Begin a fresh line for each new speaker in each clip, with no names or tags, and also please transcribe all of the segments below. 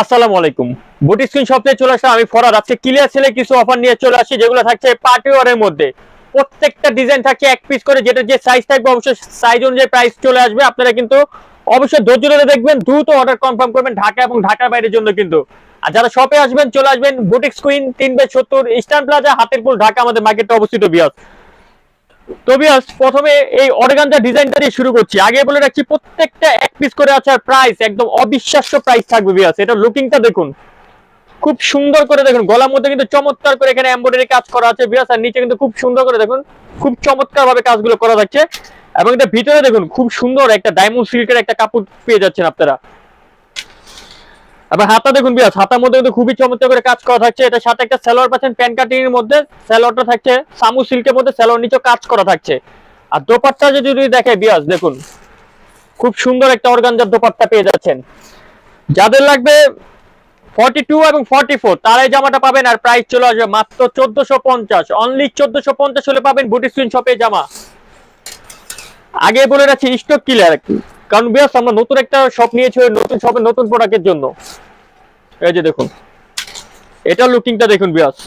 আসসালামু আলাইকুম। Boutique screen shop থেকে চলে আসলাম আমি ফরহাদ। আজকে ক্লিয়ার সেলে কিছু অফার নিয়ে চলে আসি, যেগুলো থাকছে পার্টি ওয়ারের মধ্যে। প্রত্যেকটা ডিজাইন থাকছে এক পিস করে, যেটা যে সাইজ থাকবে অবশ্যই সাইজ অনুযায়ী প্রাইস চলে আসবে। আপনারা কিন্তু অবশ্যই ধৈর্য ধরে দেখবেন, দ্রুত অর্ডার কনফার্ম করবেন ঢাকা এবং ঢাকার বাইরের জন্য কিন্তু। আর যারা শপে আসবেন চলে আসবেন boutique screen 3/70 eastern plaza, Hatirpul, Dhaka আমাদের মার্কেটে অবস্থিত বিয়াস। তো বিয়াস, প্রথমে এই অর্গানজা ডিজাইনটা দিয়ে শুরু করছি। আগে বলে রাখছি প্রত্যেকটা এক পিস করে আছে, আর প্রাইস একদম অবিশ্বাস্য প্রাইস থাকবে বিয়াস। এটা লুকিংটা দেখুন, খুব সুন্দর করে দেখুন। গলার মধ্যে কিন্তু চমৎকার করে এখানে এমব্রয়ডারি কাজ করা আছে বিয়াস, আর নিচে কিন্তু খুব সুন্দর করে দেখুন, খুব চমৎকার ভাবে কাজগুলো করা থাকছে। এবং এটা ভিতরে দেখুন খুব সুন্দর একটা ডায়মন্ড সিল্কের একটা কাপড় পেয়ে যাচ্ছেন আপনারা। আবার হাতা দেখুন বিয়াস, হাতার মধ্যে কিন্তু খুবই চমৎকার করে কাজ করা থাকছে। এটার সাথে একটা সালোয়ার পাচ্ছেন প্যান কাটিং এর মধ্যে, সালোয়ারটা থাকছে সামু সিল্কের মধ্যে, সালোয়ার নিচে কাজ করা থাকছে। আর দোপাট্টা যদি দেখে বিয়াস দেখুন, খুব সুন্দর একটা অর্গানজার দোপাট্টা পেয়ে যাচ্ছেন। যাদের লাগবে 42 এবং 44 তারা এই জামাটা পাবেন, আর প্রাইস চলে আসবে মাত্র 1450। অনলি 1450 হলে পাবেন বুটিক স্ক্রিন শপে জামা। আগে বলে রাখছি স্টক ক্লিয়ার, কারণ বিয়াস আমরা নতুন একটা শপ নিয়েছি, নতুন শপের নতুন প্রোডাক্টের জন্য। এই যে দেখুন, এটা লুকিংটা দেখুন বিয়াস।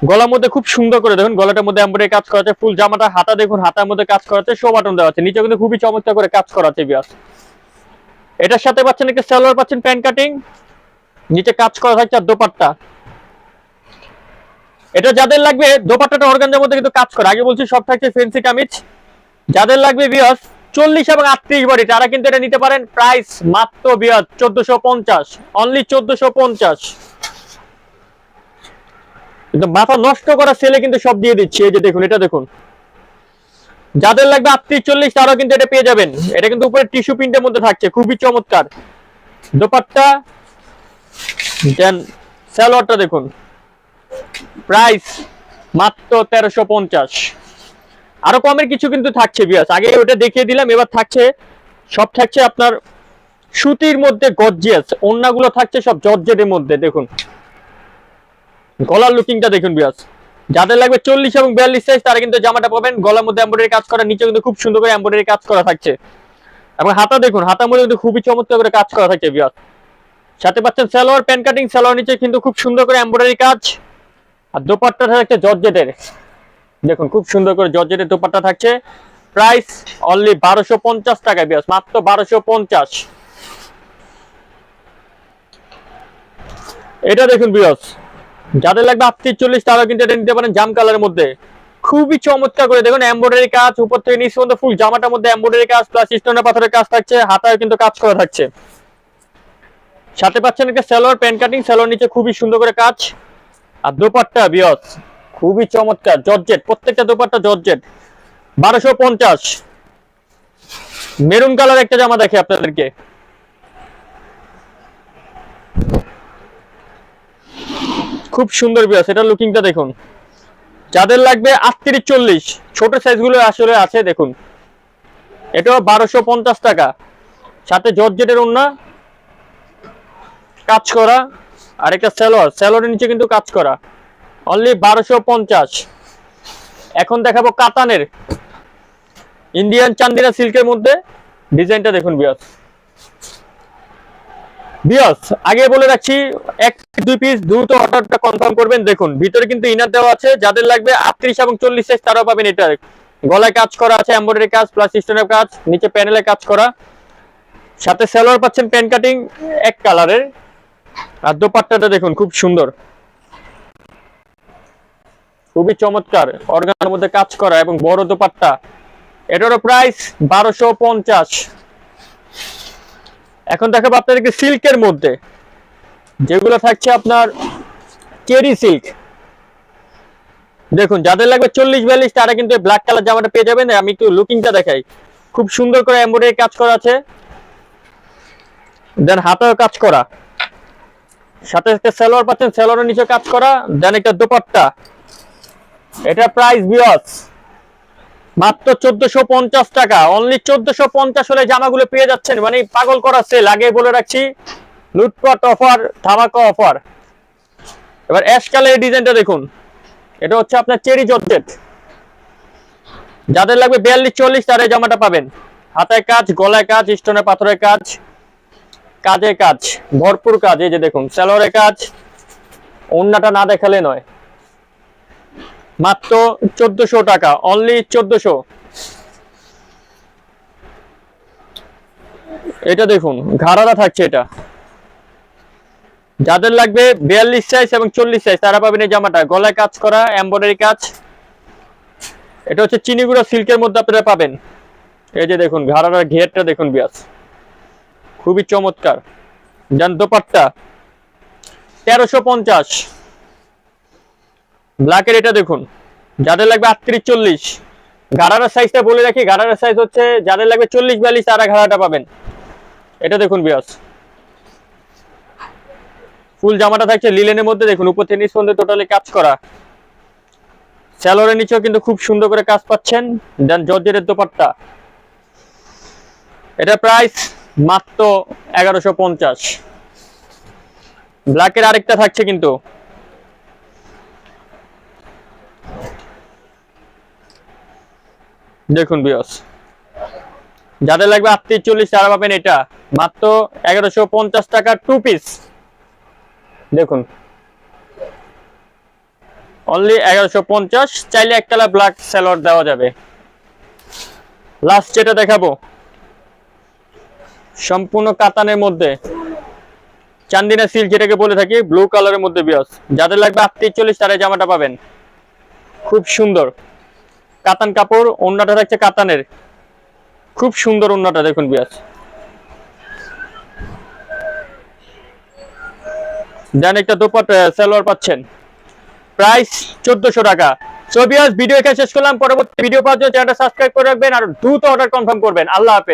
গলার মধ্যে খুব সুন্দর করে দেখুন, গলাটার মধ্যে এমব্রয়ডারি কাজ করা আছে। ফুল জামাটা হাতা দেখুন, হাতার মধ্যে কাজ করা আছে, শো বাটন দেওয়া আছে, নিচে কিন্তু খুবই চমৎকার করে কাজ করা আছে বিয়াস। এটার সাথে পাচ্ছেন একটা সালোয়ার পাচ্ছেন প্যান্ট কাটিং, নিচে কাজ করা থাকছে। আর দোপাট্টা, এটা যাদের লাগবে দোপাট্টাটা অর্গানজার মধ্যে কিন্তু কাজ করে। আগে বলছি সব থাকছে ফেন্সি কামিজ। যাদের লাগবে বিয়াস 40 এবং 38 বডি, তারা কিন্তু এটা নিতে পারেন। প্রাইস মাত্র বিয়াস 1450, অনলি 1450। কিন্তু মাথা নষ্ট করা সেলে কিন্তু সব দিয়ে দিচ্ছি। এই যে দেখুন, এটা দেখুন, যাদের লাগবে 38-40 তারাও কিন্তু এটা পেয়ে যাবেন। এটা কিন্তু উপরে টিস্যু প্রিন্টের মধ্যে থাকছে, খুবই চমৎকার দোপাট্টা। দেন সালোয়ারটা দেখুন, প্রাইস মাত্র 1350। আরো কমের কিছু কিন্তু থাকছে বিয়াস, আগে ওটা দেখিয়ে দিলাম, এবার থাকছে সব থাকছে আপনার সুতির মধ্যে গর্জিয়াস। ওড়নাগুলো থাকছে সব জর্জেটের মধ্যে। দেখুন গলার লুকিংটা দেখুন বিয়াস। যাদের লাগবে 40 এবং 42 সাইজ তারা কিন্তু জামাটা পাবেন। গলার মধ্যে এমব্রয়ডারি কাজ করা, নিচে কিন্তু খুব সুন্দর করে এমব্রয়ডারি কাজ করা থাকছে। এবং হাতা দেখুন, হাতার মধ্যে কিন্তু খুবই চমৎকার করে কাজ করা থাকছে বিয়াস। সাথে পাচ্ছেন সালোয়ার প্যান্ট কাটিং, সালোয়ার নিচে কিন্তু খুব সুন্দর করে এমব্রয়ডারি কাজ। আর দোপাট্টা থাকছে জর্জেটের, দেখুন খুব সুন্দর করে জর্জেটের দোপাট্টা থাকছে। প্রাইস অনলি 1250 টাকা বিয়াস, মাত্র 1250। এটা দেখুন বিয়াস, যাদের লাগবে 38-40 তারা কিন্তু এটা নিতে পারেন জাম কালারের মধ্যে। খুবই চমৎকার করে দেখুন এমব্রয়ডারি কাজ, উপর থেকে নিচ পর্যন্ত ফুল জামাটার মধ্যে এমব্রয়ডারি কাজ প্লাস স্টোনের পাথরের কাজ থাকছে। হাতায় কিন্তু কাজ করা থাকছে। সাথে পাচ্ছেন একটা সালোয়ার প্যান্ট কাটিং, সালোয়ার নিচে খুবই সুন্দর করে কাজ। আর দোপাট্টা বিয়াস খুবই চমৎকার জর্জেট, প্রত্যেকটা দোপাট্টা জর্জেট। 1250। মেরুন কালার একটা জামা দেখে আপনাদেরকে, খুব সুন্দর বিয়াস। এটা লুকিংটা দেখুন। যাদের লাগবে 38-40 ছোট সাইজ গুলো আসলে আছে দেখুন, এটাও 1250 টাকা। সাথে জর্জেটের ওড়না কাজ করা, আর একটা সালোয়ার, সালোয়ারের নিচে কিন্তু কাজ করা। অনলি 1250। এখন দেখাবো কাতানের ইন্ডিয়ান চান্দিনা সিল্কের মধ্যে। ডিজাইনটা দেখুন বিয়াস। বিয়াস আগে বলে রাখছি, 1-2 পিস দ্রুত অর্ডারটা কনফার্ম করবেন। দেখুন ভিতরে কিন্তু ইনার দেওয়া আছে, যাদের লাগবে 38 এবং 40 সাইজ তারাও পাবেন। এটা গলায় কাজ করা আছে, এমব্রয়ডারি কাজ প্লাস স্টোনের কাজ, নিচে প্যানেলে কাজ করা। সাথে সালোয়ার পাচ্ছেন প্যান্ট কাটিং এক কালারের। আর দোপাট্টাটা দেখুন খুব সুন্দর, খুবই চমৎকার অর্গানের মধ্যে কাজ করা এবং বড় দোপাট্টা। এটারও প্রাইস 1250। এখন দেখাবো আপনাদেরকে সিল্কের মধ্যে, যেগুলো থাকছে আপনার চেরি সিল্ক। দেখুন যাদের লাগবে 40-42 তারা কিন্তু ব্ল্যাক কালার জামাটা পেয়ে যাবেন। আমি একটু লুকিংটা দেখাই, খুব সুন্দর করে এমব্রয়ডারি কাজ করা আছে। দেন হাতেও কাজ করা, সাথে একটা সালোয়ার পাচ্ছেন, সালোয়ারের নিচে কাজ করা। দেন একটা দোপাট্টা। এটা প্রাইস বিয়াস মাত্র 1450 টাকা। অনলি 1450 হলে জামাগুলো পেয়ে যাচ্ছেন, মানে পাগল করা সেল। আগে বলে রাখছি লুটপাট অফার, ধামাকা অফার। এবার অ্যাশ কালারের ডিজাইনটা দেখুন, এটা হচ্ছে আপনার চেরি জর্জেট। যাদের লাগবে 42-40 তারা এই জামাটা পাবেন। হাতায় কাজ, গলায় কাজ, স্টোনের পাথরের কাজ, কাজে কাজ, ভরপুর কাজ। এই যে দেখুন সালোয়ারের কাজ, ওন্নাটা না দেখালে নয়। মাত্র 1400 টাকা, অনলি 1400। এটা দেখুন ঘাড়ারা থাকছে এটা। যাদের লাগবে 42 সাইজ এবং 40 সাইজ তারা পাবেন এই জামাটা। গলায় কাজ করা, এমব্রয়ডারি কাজ। এটা হচ্ছে চিনিগুড়া সিল্কের মধ্যে আপনারা পাবেন। এই যে দেখুন ঘাড়ার ঘেরটা দেখুন বিয়াস, খুবই চমৎকার। যান দোপাট্টা 1350। ব্ল্যাকের এটা দেখুন, যাদের লাগবে 38-40। ঘাড়ার সাইজটা বলে রাখি, ঘাড়ার সাইজ হচ্ছে যাদের লাগবে 40-42 তারা ঘাড়াটা পাবেন। এটা দেখুন বিয়াস, ফুল জামাটা থাকছে লিলেনের মধ্যে। দেখুন উপর থেকে নিচ পর্যন্ত টোটালি কাজ করা। স্যালোরের নিচেও কিন্তু খুব সুন্দর করে কাজ পাচ্ছেন। দেন জর্জেটের দোপাট্টা, এটা প্রাইস মাত্র 1150। ব্ল্যাকের আরেকটা থাকছে কিন্তু, দেখুন বিয়স, যাদের লাগবে 38-40 তারা পাবেন এটা মাত্র 1150 টাকা 2 পিস। দেখুন অনলি 1150। চাইলে এক কালার ব্ল্যাক সালোয়ার দেওয়া যাবে। লাস্ট যেটা দেখাবো সম্পূর্ণ কাতানের মধ্যে, চান্দিনা সিল্ক যেটাকে বলে থাকি, ব্লু কালারের মধ্যে বিয়স। যাদের লাগবে 38-40 তারা জামাটা পাবেন। খুব সুন্দর কাতান কাপড়, ওন্নাটা থাকছে কাতানের, খুব সুন্দর ওন্নাটা দেখুন বিয়াস। দেন একটা দোপাট্টা সালোয়ার পাচ্ছেন, প্রাইস 1400 টাকা। সো বিয়াস ভিডিও এখানে শেষ করলাম। পরবর্তী ভিডিও পাওয়ার জন্য চ্যানেলটা সাবস্ক্রাইব করে রাখবেন আর দ্রুত অর্ডার কনফার্ম করবেন। আল্লাহ হাফেজ।